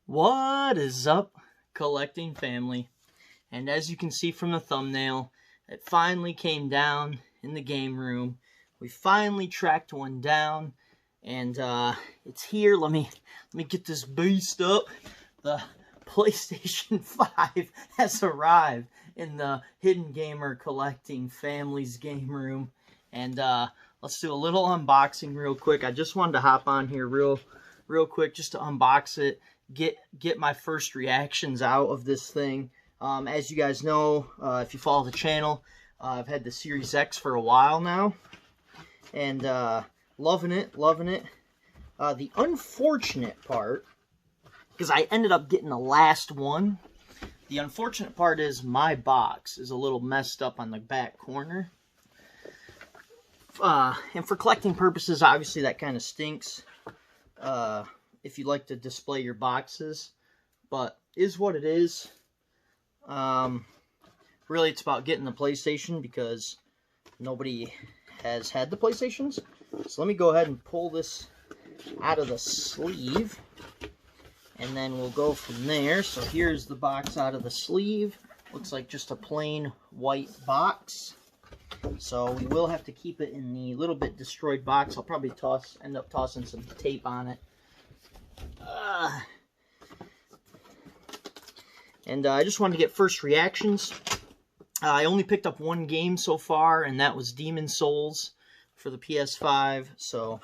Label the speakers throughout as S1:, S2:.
S1: What is up, collecting family? And as you can see from the thumbnail, it finally came down in the game room. We finally tracked one down, and it's here. Let me get this beast up. The PlayStation 5 has arrived in the Hidden Gamer Collecting Family's game room, and let's do a little unboxing real quick. I just wanted to hop on here real quick just to unbox it. Get my first reactions out of this thing. As you guys know, if you follow the channel, I've had the Series X for a while now, and loving it. The unfortunate part, because I ended up getting the last one, the unfortunate part is my box is a little messed up on the back corner. And for collecting purposes, obviously that kind of stinks. If you like to display your boxes, but is what it is. Really, it's about getting the PlayStation because nobody has had the PlayStations. So let me go ahead and pull this out of the sleeve, and then we'll go from there. So here's the box out of the sleeve. Looks like just a plain white box. So we will have to keep it in the little bit destroyed box. I'll probably end up tossing some tape on it. And I just wanted to get first reactions. I only picked up one game so far, and that was Demon's Souls for the PS5. So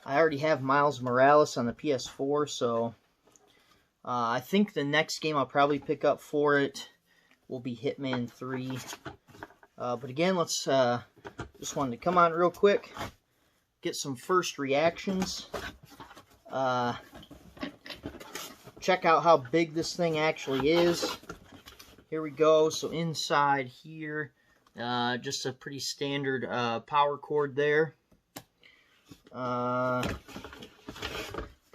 S1: I already have Miles Morales on the PS4, so I think the next game I'll probably pick up for it will be Hitman 3. But again, let's just wanted to come on real quick, get some first reactions. Check out how big this thing actually is. Here we go. So inside here, just a pretty standard power cord there. Got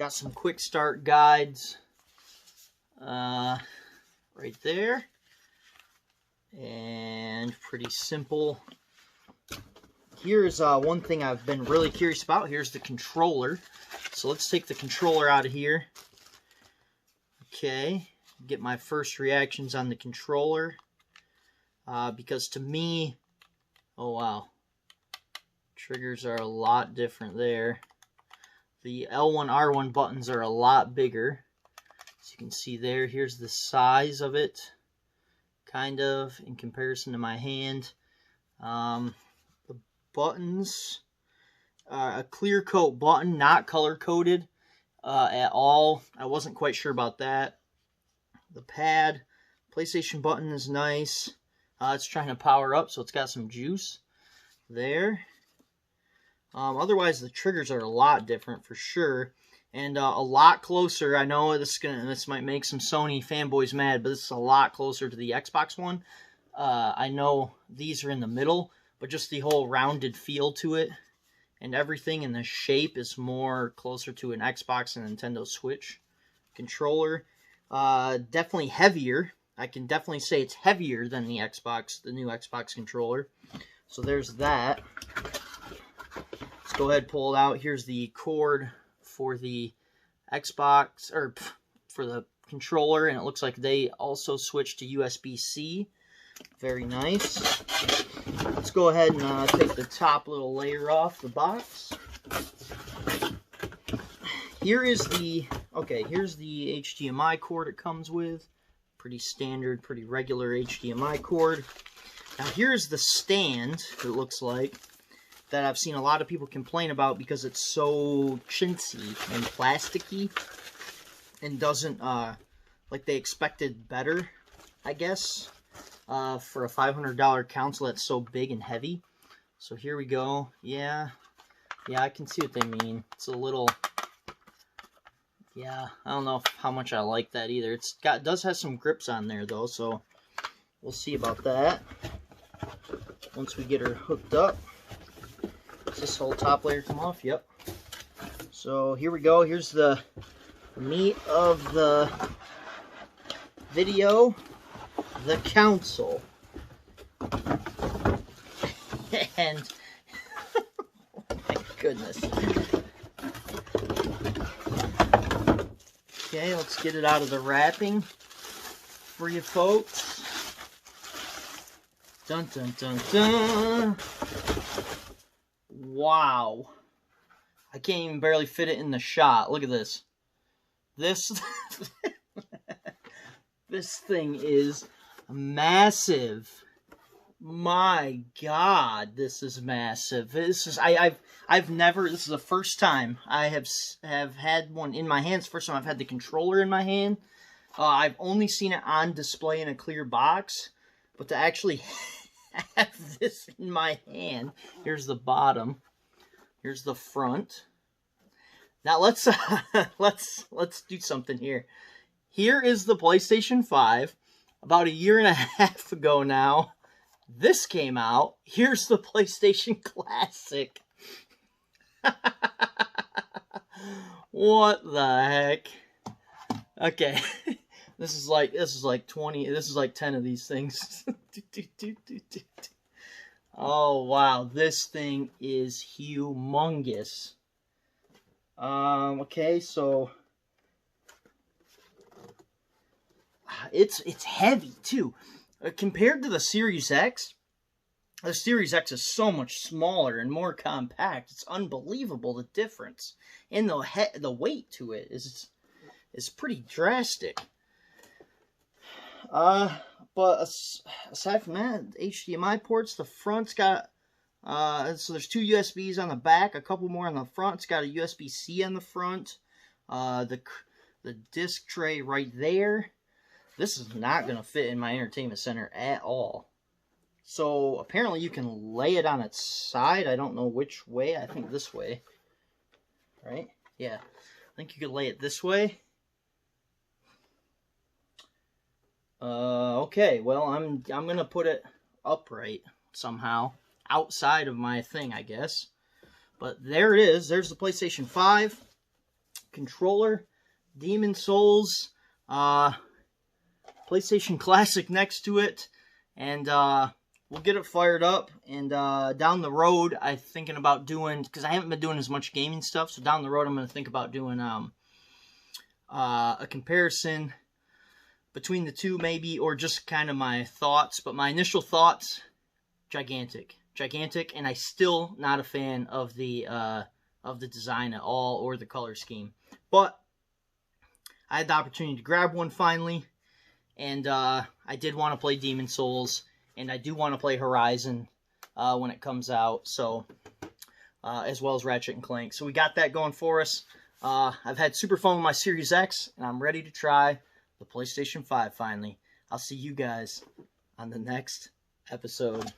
S1: some quick start guides right there. And pretty simple. Here's one thing I've been really curious about. Here's the controller. So let's take the controller out of here. Okay, get my first reactions on the controller, because to me, oh wow, triggers are a lot different there. The L1, R1 buttons are a lot bigger, as you can see there. Here's the size of it, kind of, in comparison to my hand. The buttons, a clear coat button, not color coded at all. I wasn't quite sure about that. The pad, PlayStation button is nice. It's trying to power up, so it's got some juice there. Otherwise, the triggers are a lot different for sure, and a lot closer. I know this might make some Sony fanboys mad, but this is a lot closer to the Xbox One. I know these are in the middle, but just the whole rounded feel to it and everything in the shape is more closer to an Xbox and Nintendo Switch controller. Definitely heavier. I can definitely say it's heavier than the new Xbox controller. So there's that. Let's go ahead and pull it out. Here's the cord for the Xbox, or for the controller, and it looks like they also switched to USB-C. Very nice. Let's go ahead and take the top little layer off the box. Here's the HDMI cord it comes with. Pretty standard, pretty regular HDMI cord. Now here's the stand, it looks like, that I've seen a lot of people complain about because it's so chintzy and plasticky and doesn't, like they expected better, I guess. For a $500 console that's so big and heavy. So here we go. Yeah, I can see what they mean. It's a little, yeah, I don't know how much I like that either. It does have some grips on there though, so we'll see about that once we get her hooked up. Does this whole top layer come off? Yep. So here we go. Here's the meat of the video. The console. And oh my goodness. Okay, let's get it out of the wrapping for you folks. Dun dun dun dun. Wow. I can't even barely fit it in the shot. Look at this. This this thing is massive. My God, this is massive. This is I've never. This is the first time I have had one in my hands. First time I've had the controller in my hand. I've only seen it on display in a clear box, but to actually have this in my hand. Here's the bottom. Here's the front. Now let's do something here. Here is the PlayStation 5. About a year and a half ago now, this came out. Here's the PlayStation Classic. What the heck? Okay. This is like 20, this is like 10 of these things. Oh wow, this thing is humongous. Okay, so it's heavy too. Compared to the Series X is so much smaller and more compact. It's unbelievable the difference. And the weight to it is pretty drastic. But aside from that, HDMI ports, the front's got, so there's 2 USBs on the back, a couple more on the front. It's got a USB-C on the front. The disc tray right there. This is not going to fit in my entertainment center at all. So apparently you can lay it on its side. I don't know which way. I think this way. Right? Yeah. I think you could lay it this way. Okay, well, I'm gonna put it upright somehow, outside of my thing, I guess. But there it is. There's the PlayStation 5 controller, Demon Souls, PlayStation Classic next to it, and we'll get it fired up. And down the road, I'm thinking about doing, because I haven't been doing as much gaming stuff, so down the road I'm gonna think about doing a comparison between the two, maybe, or just kind of my thoughts. But my initial thoughts, gigantic, and I'm still not a fan of the design at all, or the color scheme. But I had the opportunity to grab one finally, and I did want to play Demon Souls, and I do want to play Horizon when it comes out, so as well as Ratchet and Clank. So we got that going for us. I've had super fun with my Series X, and I'm ready to try the PlayStation 5 finally. I'll see you guys on the next episode.